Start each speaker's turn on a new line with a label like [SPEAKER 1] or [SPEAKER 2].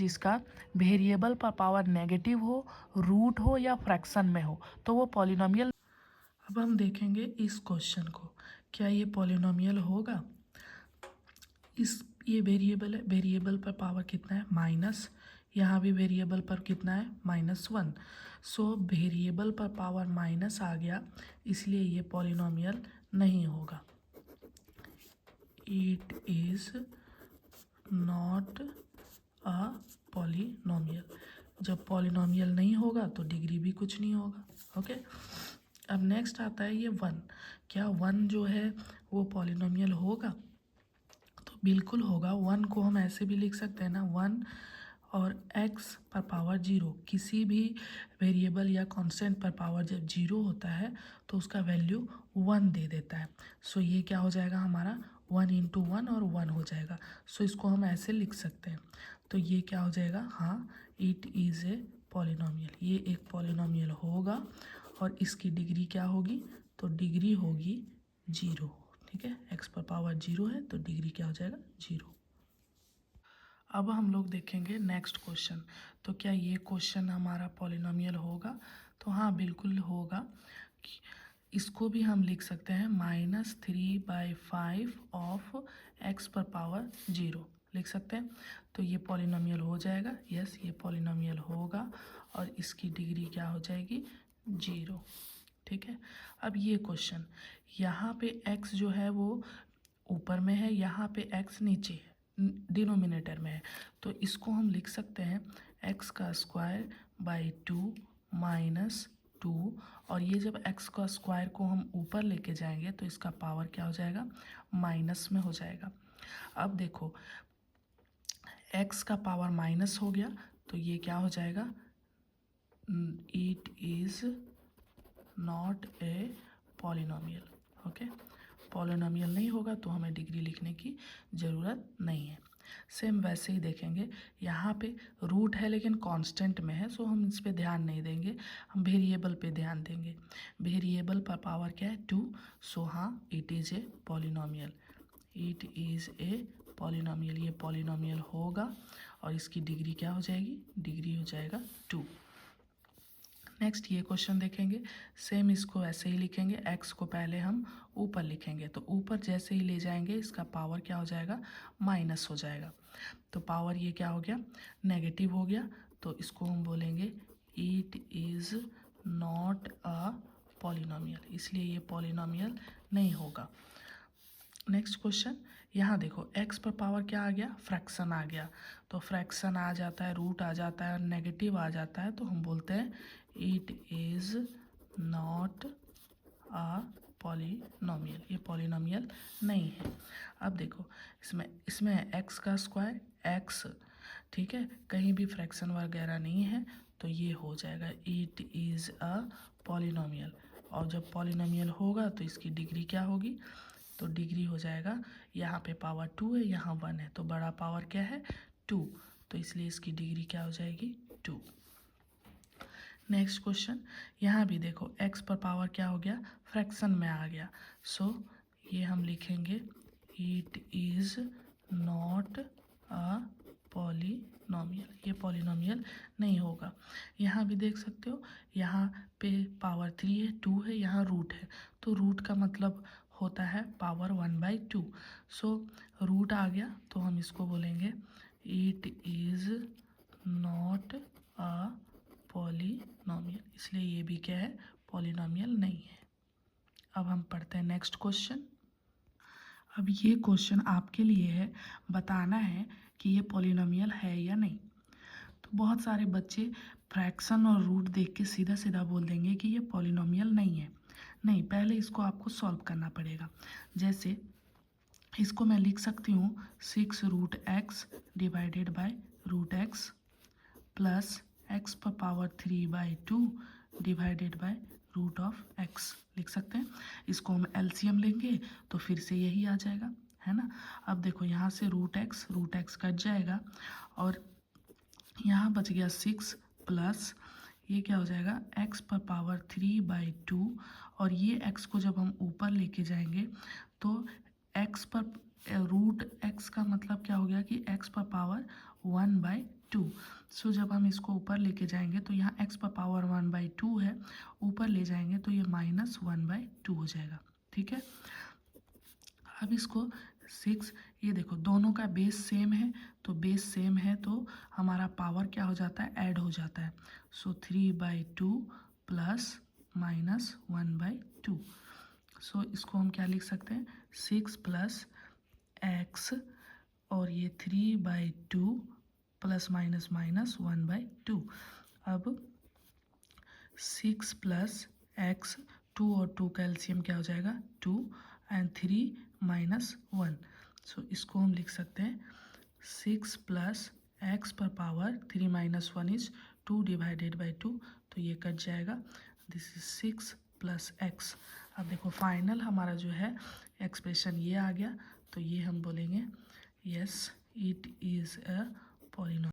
[SPEAKER 1] जिसका वेरिएबल पर power negative हो, रूट हो या फ्रैक्शन में हो तो वो पॉलिनोमियल। अब हम देखेंगे इस क्वेश्चन को, क्या ये पॉलिनोमियल होगा। ये वेरिएबल है, वेरिएबल पर पावर कितना है माइनस, यहाँ भी वेरिएबल पर कितना है -1। सो वेरिएबल पर पावर माइनस आ गया, इसलिए ये पॉलिनोमियल नहीं होगा। It is not a polynomial. जब पॉलिनोमियल नहीं होगा तो डिग्री भी कुछ नहीं होगा। ओके, अब नेक्स्ट आता है ये 1। क्या 1 जो है वो पॉलिनोमियल होगा? तो बिल्कुल होगा। 1 को हम ऐसे भी लिख सकते हैं ना, 1 और x पर पावर 0, किसी भी वेरिएबल या कांस्टेंट पर पावर जब 0 होता है तो उसका वैल्यू 1 दे देता है। सो ये क्या हो जाएगा हमारा 1 इंटू 1 और 1 हो जाएगा। सो इसको हम ऐसे लिख सकते हैं। तो ये क्या हो जाएगा, हाँ इट इज़ ए पॉलिनोमियल, ये एक पॉलिनोमियल होगा और इसकी डिग्री क्या होगी, तो डिग्री होगी 0। ठीक है, x पर पावर 0 है तो डिग्री क्या हो जाएगा 0। अब हम लोग देखेंगे नेक्स्ट क्वेश्चन। तो क्या ये क्वेश्चन हमारा पॉलिनोमियल होगा? तो हाँ बिल्कुल होगा। इसको भी हम लिख सकते हैं -3/5 ऑफ x पर पावर 0 लिख सकते हैं। तो ये पॉलिनोमियल हो जाएगा, यस ये पॉलिनोमियल होगा और इसकी डिग्री क्या हो जाएगी 0। ठीक है, अब ये क्वेश्चन, यहाँ पे x जो है वो ऊपर में है, यहाँ पे x नीचे है, डिनोमिनेटर में है। तो इसको हम लिख सकते हैं x²/2 -2, और ये जब x का स्क्वायर को हम ऊपर लेके जाएंगे तो इसका पावर क्या हो जाएगा, माइनस में हो जाएगा। अब देखो x का पावर माइनस हो गया तो ये क्या हो जाएगा, it is not a polynomial. Okay, polynomial नहीं होगा तो हमें डिग्री लिखने की ज़रूरत नहीं है। सेम वैसे ही देखेंगे, यहाँ पे रूट है लेकिन कांस्टेंट में है, सो हम इस पे ध्यान नहीं देंगे, हम वेरिएबल पे ध्यान देंगे। वेरिएबल पर पावर क्या है 2, सो हाँ it is a polynomial, it is a polynomial, ये पॉलिनोमियल होगा और इसकी डिग्री क्या हो जाएगी, डिग्री हो जाएगा 2। नेक्स्ट ये क्वेश्चन देखेंगे, सेम इसको ऐसे ही लिखेंगे, x को पहले हम ऊपर लिखेंगे तो ऊपर जैसे ही ले जाएंगे इसका पावर क्या हो जाएगा, माइनस हो जाएगा। तो पावर ये क्या हो गया, नेगेटिव हो गया, तो इसको हम बोलेंगे it is not a polynomial, इसलिए ये पॉलिनोमियल नहीं होगा। नेक्स्ट क्वेश्चन, यहाँ देखो x पर पावर क्या आ गया, फ्रैक्शन आ गया। तो फ्रैक्शन आ जाता है, रूट आ जाता है और नेगेटिव आ जाता है तो हम बोलते हैं it is not a polynomial, ये पॉलिनोमियल नहीं है। अब देखो इसमें x का स्क्वायर x, ठीक है, कहीं भी फ्रैक्शन वगैरह नहीं है तो ये हो जाएगा इट इज़ अ पॉलिनोमियल। और जब पॉलिनोमियल होगा तो इसकी डिग्री क्या होगी, तो डिग्री हो जाएगा, यहाँ पे पावर 2 है यहाँ 1 है तो बड़ा पावर क्या है 2, तो इसलिए इसकी डिग्री क्या हो जाएगी 2। नेक्स्ट क्वेश्चन, यहाँ भी देखो x पर पावर क्या हो गया, फ्रैक्शन में आ गया। सो ये हम लिखेंगे it is not a polynomial, ये पॉलिनोमियल नहीं होगा। यहाँ भी देख सकते हो, यहाँ पे पावर 3 है, 2 है, यहाँ रूट है, तो रूट का मतलब होता है पावर 1/2। सो रूट आ गया तो हम इसको बोलेंगे it is not a polynomial, इसलिए ये भी क्या है, पॉलिनोमियल नहीं है। अब हम पढ़ते हैं नेक्स्ट क्वेश्चन। अब ये क्वेश्चन आपके लिए है, बताना है कि ये पॉलिनोमियल है या नहीं। तो बहुत सारे बच्चे फ्रैक्शन और रूट देख के सीधा सीधा बोल देंगे कि ये पॉलिनोमियल नहीं है। नहीं, पहले इसको आपको सॉल्व करना पड़ेगा। जैसे इसको मैं लिख सकती हूँ 6√x divided by √x plus x पर पावर 3/2 डिवाइडेड बाय √x लिख सकते हैं। इसको हम एलसीएम लेंगे तो फिर से यही आ जाएगा, है ना। अब देखो यहाँ से √x कट जाएगा और यहाँ बच गया 6 प्लस ये क्या हो जाएगा x पर पावर 3/2, और ये x को जब हम ऊपर लेके जाएंगे तो x पर √x का मतलब क्या हो गया कि x पर पावर 1/2 टू। सो जब हम इसको ऊपर लेके जाएंगे तो यहाँ x पर पावर 1/2 है, ऊपर ले जाएंगे तो ये -1/2 हो जाएगा। ठीक है, अब इसको 6, ये देखो दोनों का बेस सेम है, तो बेस सेम है तो हमारा पावर क्या हो जाता है, ऐड हो जाता है। सो 3/2 प्लस -1/2। सो इसको हम क्या लिख सकते हैं, 6 प्लस x और ये 3/2 प्लस माइनस माइनस 1/2। अब 6 प्लस x, 2 और 2 का एलसीएम क्या हो जाएगा, 2 एंड 3 माइनस 1। सो इसको हम लिख सकते हैं 6 प्लस x पर power 3 minus 1 is 2 divided by 2, तो ये कट जाएगा। This is 6 plus x। अब देखो फाइनल हमारा जो है एक्सप्रेशन ये आ गया, तो ये हम बोलेंगे yes it is a polynomial.